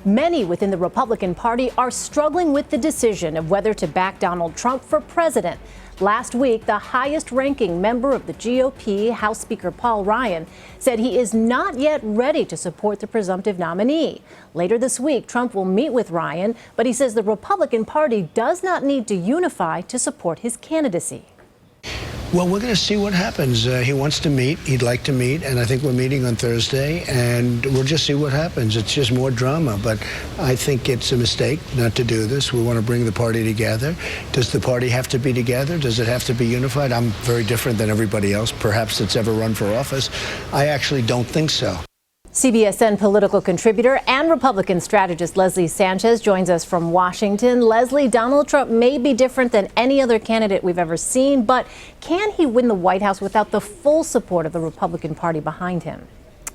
Many within the Republican Party are struggling with the decision of whether to back Donald Trump for president. Last week, the highest-ranking member of the GOP, House Speaker Paul Ryan, said he is not yet ready to support the presumptive nominee. Later this week, Trump will meet with Ryan, but he says the Republican Party does not need to unify to support his candidacy. Well, we're going to see what happens. He wants to meet. He'd like to meet, and I think we're meeting on Thursday, and we'll just see what happens. It's just more drama, but I think it's a mistake not to do this. We want to bring the party together. Does the party have to be together? Does it have to be unified? I'm very different than everybody else, perhaps, that's ever run for office. I actually don't think so. CBSN political contributor and Republican strategist Leslie Sanchez joins us from Washington. Leslie, Donald Trump may be different than any other candidate we've ever seen, but can he win the White House without the full support of the Republican Party behind him?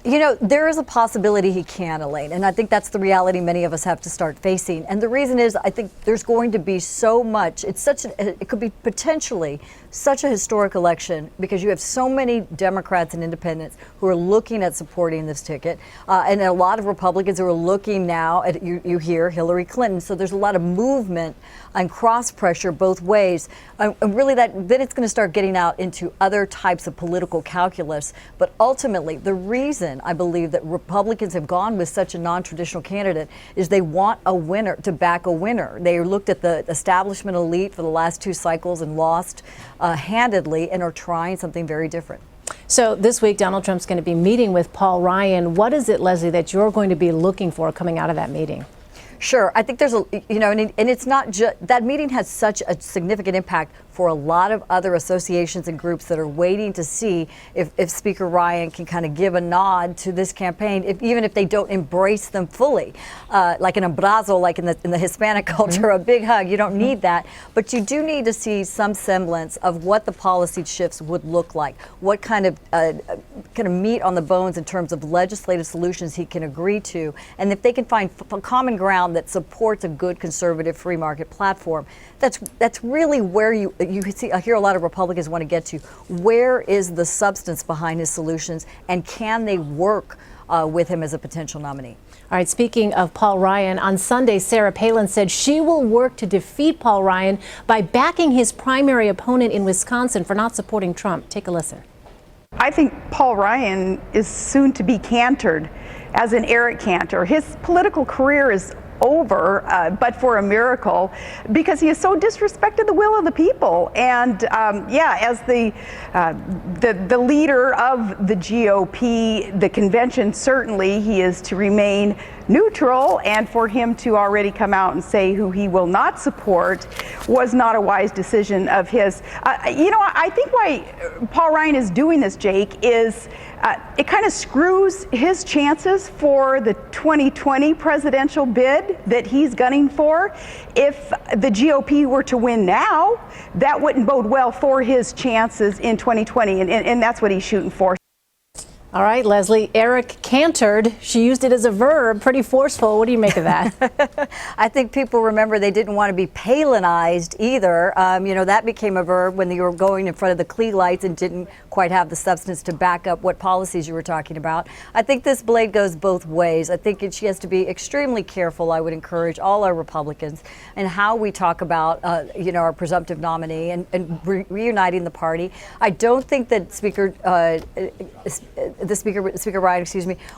You know, there is a possibility he can, Elaine, and I think that's the reality many of us have to start facing. And the reason is I think there's going to be so much. It could be potentially such a historic election because you have so many Democrats and independents who are looking at supporting this ticket, and a lot of Republicans who are looking now at, you hear, Hillary Clinton. So there's a lot of movement and cross pressure both ways. And really then it's going to start getting out into other types of political calculus. But ultimately, the reason I believe that Republicans have gone with such a non-traditional candidate is they want a winner, to back a winner. They looked at the establishment elite for the last two cycles and lost handedly, and are trying something very different. So this week, Donald Trump's going to be meeting with Paul Ryan. What is it, Leslie, that you're going to be looking for coming out of that meeting? Sure. I think there's and it's not just that meeting has such a significant impact for a lot of other associations and groups that are waiting to see if Speaker Ryan can kind of give a nod to this campaign, even if they don't embrace them fully, like an abrazo, like in the Hispanic culture, a big hug. You don't need that, but you do need to see some semblance of what the policy shifts would look like, what kind of meat on the bones in terms of legislative solutions he can agree to, and if they can find common ground that supports a good conservative free market platform. That's really where you see. I hear a lot of Republicans want to get to. Where is the substance behind his solutions, and can they work with him as a potential nominee? All right, speaking of Paul Ryan, on Sunday, Sarah Palin said she will work to defeat Paul Ryan by backing his primary opponent in Wisconsin for not supporting Trump. Take a listen. I think Paul Ryan is soon to be cantored as an Eric Cantor. His political career is over, but for a miracle, because he has so disrespected the will of the people. And as the leader of the GOP, the convention, certainly he is to remain neutral, and for him to already come out and say who he will not support was not a wise decision of his. I think why Paul Ryan is doing this, Jake, is it kind of screws his chances for the 2020 presidential bid that he's gunning for. If the GOP were to win now, that wouldn't bode well for his chances in 2020, and that's what he's shooting for. All right, Leslie, Eric cantored. She used it as a verb, pretty forceful. What do you make of that? I think people remember they didn't want to be Palinized either. That became a verb when you were going in front of the Klee lights and didn't quite have the substance to back up what policies you were talking about. I think this blade goes both ways. I think she has to be extremely careful. I would encourage all our Republicans and how we talk about, our presumptive nominee and reuniting the party. I don't think that Speaker Ryan,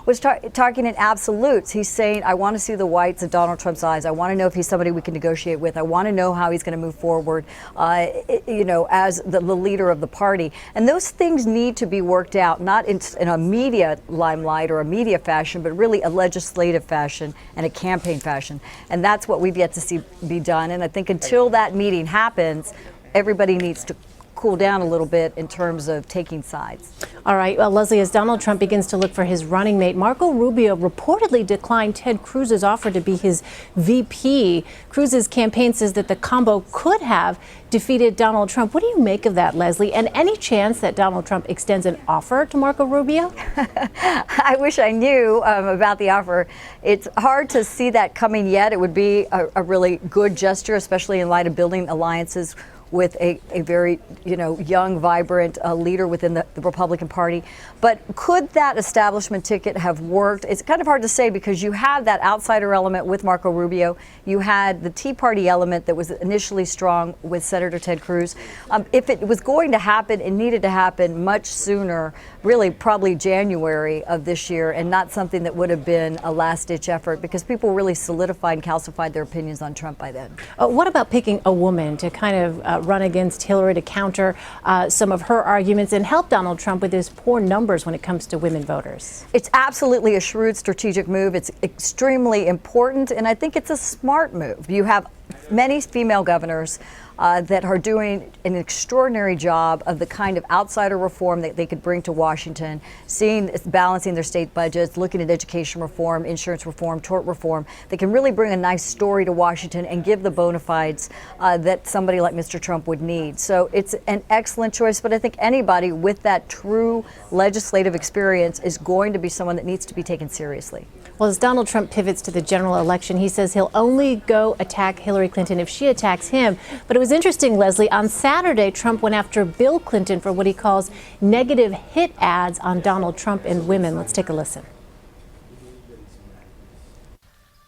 was talking in absolutes. He's saying, I want to see the whites of Donald Trump's eyes. I want to know if he's somebody we can negotiate with. I want to know how he's going to move forward, as the leader of the party. And those things need to be worked out, not in a media limelight or a media fashion, but really a legislative fashion and a campaign fashion. And that's what we've yet to see be done. And I think until that meeting happens, everybody needs to cool down a little bit in terms of taking sides. All right, well, Leslie, as Donald Trump begins to look for his running mate, Marco Rubio reportedly declined Ted Cruz's offer to be his VP. Cruz's campaign says that the combo could have defeated Donald Trump. What do you make of that, Leslie? And any chance that Donald Trump extends an offer to Marco Rubio? I wish I knew about the offer. It's hard to see that coming yet. It would be a really good gesture, especially in light of building alliances with a very, young, vibrant leader within the Republican Party. But could that establishment ticket have worked? It's kind of hard to say because you have that outsider element with Marco Rubio. You had the Tea Party element that was initially strong with Senator Ted Cruz. If it was going to happen, it needed to happen much sooner, really probably January of this year, and not something that would have been a last-ditch effort because people really solidified and calcified their opinions on Trump by then. What about picking a woman to kind of run against Hillary to counter some of her arguments and help Donald Trump with his poor numbers when it comes to women voters? It's absolutely a shrewd strategic move. It's extremely important, and I think it's a smart move. You have many female governors that are doing an extraordinary job of the kind of outsider reform that they could bring to Washington, balancing their state budgets, looking at education reform, insurance reform, tort reform. They can really bring a nice story to Washington and give the bona fides that somebody like Mr. Trump would need. So it's an excellent choice, but I think anybody with that true legislative experience is going to be someone that needs to be taken seriously. Well, as Donald Trump pivots to the general election, he says he'll only go attack Hillary Clinton if she attacks him. But it was interesting, Leslie, on Saturday, Trump went after Bill Clinton for what he calls negative hit ads on Donald Trump and women. Let's take a listen.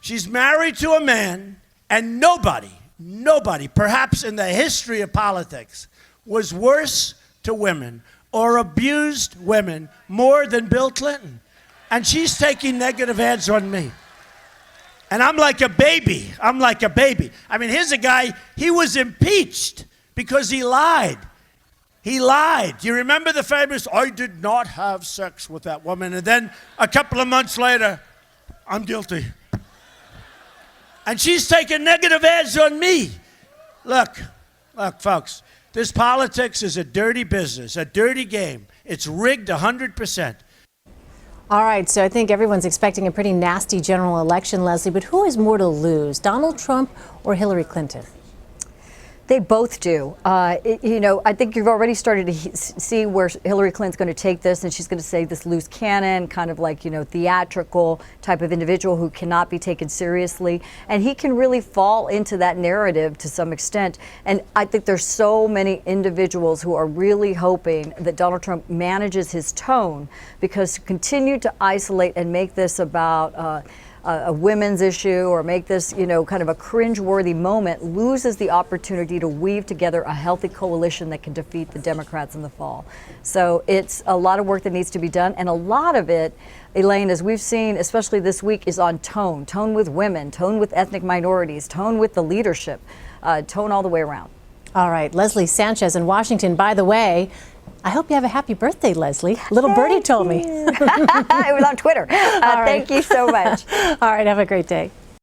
She's married to a man, and nobody, perhaps in the history of politics, was worse to women or abused women more than Bill Clinton. And she's taking negative ads on me. And I'm like a baby. I mean, here's a guy, he was impeached because he lied. He lied. Do you remember the famous, I did not have sex with that woman? And then a couple of months later, I'm guilty. And she's taking negative ads on me. Look, folks, this politics is a dirty business, a dirty game. It's rigged 100%. All right, so I think everyone's expecting a pretty nasty general election, Leslie, but who has more to lose, Donald Trump or Hillary Clinton? They both do. I think you've already started to see where Hillary Clinton's going to take this, and she's going to say this loose cannon, kind of like, theatrical type of individual who cannot be taken seriously. And he can really fall into that narrative to some extent. And I think there's so many individuals who are really hoping that Donald Trump manages his tone, because to continue to isolate and make this about a women's issue or make this, kind of a cringe-worthy moment, loses the opportunity to weave together a healthy coalition that can defeat the Democrats in the fall. So it's a lot of work that needs to be done, and a lot of it, Elaine, as we've seen, especially this week, is on tone with women, tone with ethnic minorities, tone with the leadership, tone all the way around. All right, Leslie Sanchez in Washington. By the way, I hope you have a happy birthday, Leslie. Little birdie told me. It was on Twitter. Thank you so much. All right, have a great day.